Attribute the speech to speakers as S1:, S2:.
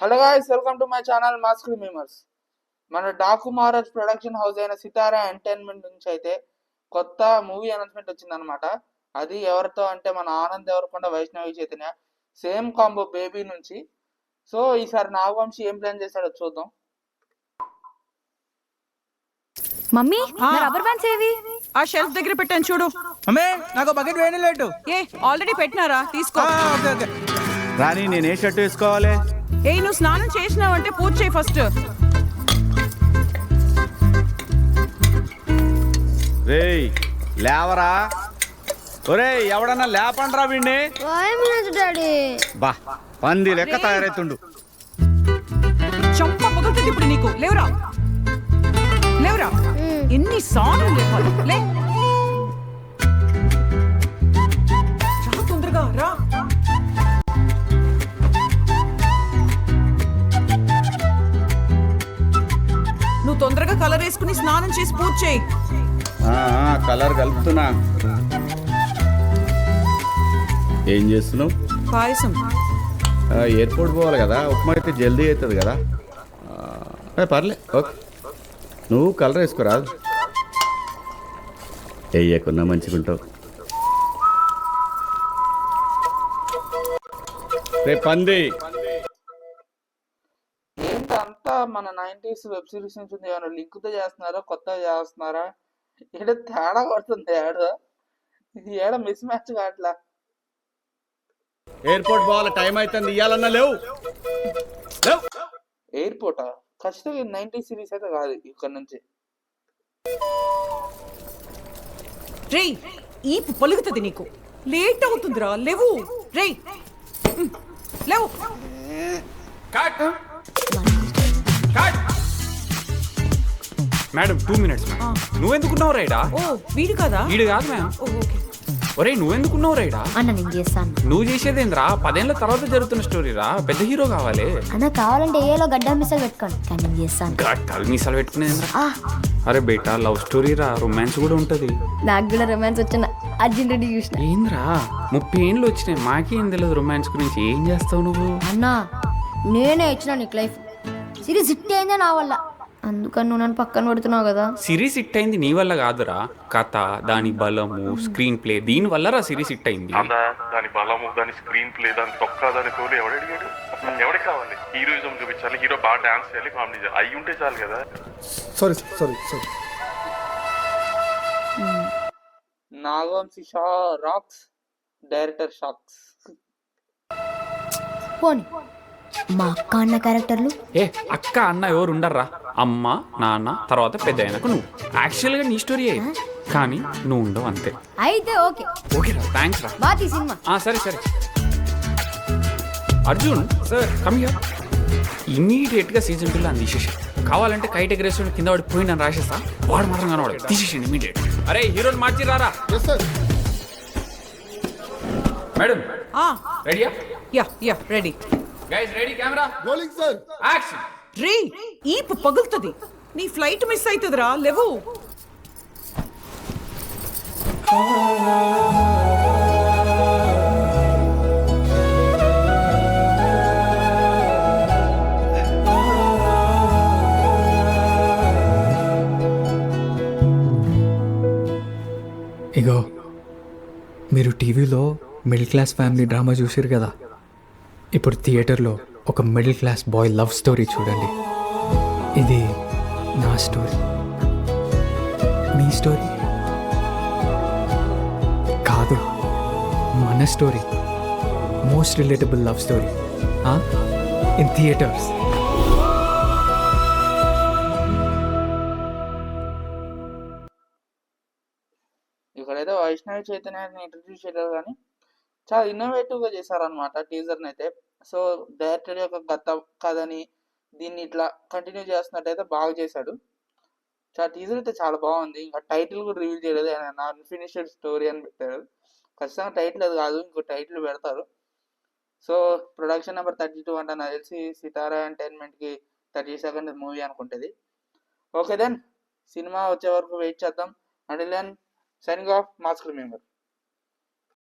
S1: Hello guys, welcome to my channel mask remembers. మన Daaku Maharaj production house అయిన సితారా entertainment నుంచి అయితే కొత్త మూవీ అనౌన్స్మెంట్ వచ్చిందనమాట. అది ఎవరితో అంటే మన Anand Deverakonda, Vaishnavi Chaitanya same combo Baby నుంచి. సో ఈసారి నాగవంశి ఏం ప్లాన్ చేశాడో చూద్దాం.
S2: మమ్మీ రబ్బర్ బ్యాండ్స్ ఏవి?
S3: ఆ షెల్ఫ్ దగ్గర పెట్టాను చూడు.
S4: అమ్మే నాకు బకెట్ వేడి లేటు.
S3: ఆల్రెడీ పెట్టినారా, తీసుకో.
S4: Okay okay. రాణి నేను ఏ షర్ట్ వేసుకోవాలి?
S3: నువ్వు స్నానం చేసినావంటే పూజ చేయి ఫస్ట్.
S4: రేయ్ లేవరా, ఒరేయ్ ఎవడన్నా లేపండ్రా వీడిని.
S2: డాడీ
S4: బా పంది లెక్క తయారైతుండు.
S3: చంప పగులుతుంది ఇప్పుడు నీకు. లేవురా లేవురా, ఎన్ని సార్లు లేపాలి. లే రా, తొందరగా రా. నువ్వు తొందరగా కలర్ వేసుకుని స్నానం చేసి పూజ చేయి.
S4: కలర్ కలుపుతున్నా. ఏం చేస్తున్నావు?
S3: పాయసం.
S4: ఎయిర్పోర్ట్ పోవాలి కదా, ఉప్మా అయితే జల్దీ అవుతుంది కదా. పర్లే ఓకే, నువ్వు కలర్ వేసుకోరాదు. వేయకున్నా మంచిగుంటావు. రేపు పంది
S1: ఏంటంతా మన 90s వెబ్ సిరీస్ నుంచి ఉంది. ఏమైనా లింక్తో చేస్తున్నారా, కొత్తగా చేస్తున్నారా? ఇక్కడ తేడా కొడుతుంది. ఏడ మిస్ మ్యాచ్ కావట్లా.
S4: ఎయిర్పోర్ట్ పోవాలి, టైం అవుతుంది. ఇయ్యాలన్నా లేవు.
S1: ఎయిర్పోర్టా? ఖచ్చితంగా 90s సిరీస్ అయితే కాదు ఇక్కడ నుంచి.
S3: రేయ్ ఈ పలుకుతుంది నీకు. లేట్ అవుతుందిరా, లేవు. రేయ్ లేవు.
S5: Madam 2 minutes. నువ్వెందుకున్నావు రైడా?
S3: ఓ వీడు కదా?
S5: వీడు కాదు మ్యామ్. ఒరే నువ్వెందుకున్నావు రైడా?
S2: అన్న నేను చేస్తాను.
S5: నువ్వు చేసేదేంద్రా? 10 ఏళ్ల తర్వాత జరుగుతున్న స్టోరీ రా. పెద్ద హీరో కావాలి.
S2: అన్న కావాలంటే ఏలో గడ్డ మిసలు పెట్టుకోండి, కానీ నేను చేస్తాను.
S5: గడ్డలు మీసాలు పెట్టుకునేదేంద్రా? అరే బేటా, లవ్ స్టోరీ రా, రొమాన్స్ కూడా ఉంటది.
S2: నాకు కూడా రొమాన్స్ వచ్చిన అర్జున్ రెడ్డి చూసిన.
S5: ఏంద్రా 30 ఏండ్లు వచ్చినాయి, మాకేం తెలియదు రొమాన్స్ గురించి. ఏం చేస్తావు నువ్వు?
S2: అన్న నేనే ఇచ్చిన నీకు లైఫ్. సిరీస్ హిట్ అయిందే నా వల్ల, అందుకని నువ్వు నన్ను పక్కన పెడుతున్నావు కదా.
S5: సిరీస్ హిట్ అయింది నీ వల్ల కాదురా. కథ, దాని బలము, స్క్రీన్ ప్లే, దీని వల్ల రా సిరీస్ హిట్ అయింది.
S6: దాని బలము, దాని స్క్రీన్ ప్లే, దాని తొక్క, దాని తోలు ఎవడడిగాడు? ఎవరికి కావాలి? హీరోయిజం చూపించాలి, హీరో బాగా డాన్స్ చేయాలి, కామెడీ చేయాలి, అయి ఉంటే చాలు కదా.
S7: Sorry
S1: Nagavamsi rocks, director shocks.
S2: పోనీ మా అక్క అన్న క్యారెక్టర్లు.
S5: అక్క అన్న ఎవరు ఉండర్రా? అమ్మ, నాన్న, తర్వాత పెద్ద అయినాక నువ్వు. యాక్చువల్గా నీ స్టోరీ అయ్యి, కానీ నువ్వు ఉండవు అంతే.
S2: అయితే ఓకే
S5: ఓకేరా, థ్యాంక్స్ రా.
S2: బాతి సినిమా.
S5: సరే అర్జున్ సార్, కమ్ హియర్. ఇమీడియట్గా సీజన్ 2 అని తీసేసి, కావాలంటే కైట్ ఎగరేసి కింద వాడి పోయి నన్ను రాసేస్తా. వాడు మాత్రం కనవాడు తీసేసి ఇమీడియట్. అరే హీరోని మార్చి రారా. మేడం రెడీయా?
S3: Yeah ready.
S5: Guys ready, camera rolling sir, action.
S3: రే ఈ పగులుతుంది. నీ ఫ్లైట్ మిస్ అవుతుందిరా, లేవు.
S7: ఇగో మీరు టీవీలో మిడిల్ క్లాస్ ఫ్యామిలీ డ్రామా చూసారు కదా, ఇప్పుడు థియేటర్లో ఒక middle class boy love story చూడండి. ఇది నా స్టోరీ, మీ స్టోరీ కాదు, మన story. Most relatable love story in theatres.
S1: ఇక్కడైతే వైష్ణవి చైతన్యాన్ని ఇంట్రడ్యూస్ చేయలేదు, కానీ చాలా ఇన్నోవేటివ్గా చేశారనమాట టీజర్ని అయితే. సో డైరెక్టర్ యొక్క గత కథని దీన్ని ఇట్లా కంటిన్యూ చేస్తున్నట్టయితే బాగా చేశాడు. టీజర్ అయితే చాలా బాగుంది. ఇంకా టైటిల్ కూడా రివీల్ చేయలేదు, ఆయన అన్ఫినిష్డ్ స్టోరీ అని పెట్టారు. ఖచ్చితంగా టైటిల్ అది కాదు, ఇంకో టైటిల్ పెడతారు. సో ప్రొడక్షన్ నెంబర్ 32 అంటే నాకు తెలిసి సితారా ఎంటర్టైన్మెంట్కి 32nd మూవీ అనుకుంటుంది. ఓకే దెన్, సినిమా వచ్చే వరకు వెయిట్ చేద్దాం. Until then, signing off, mask remember.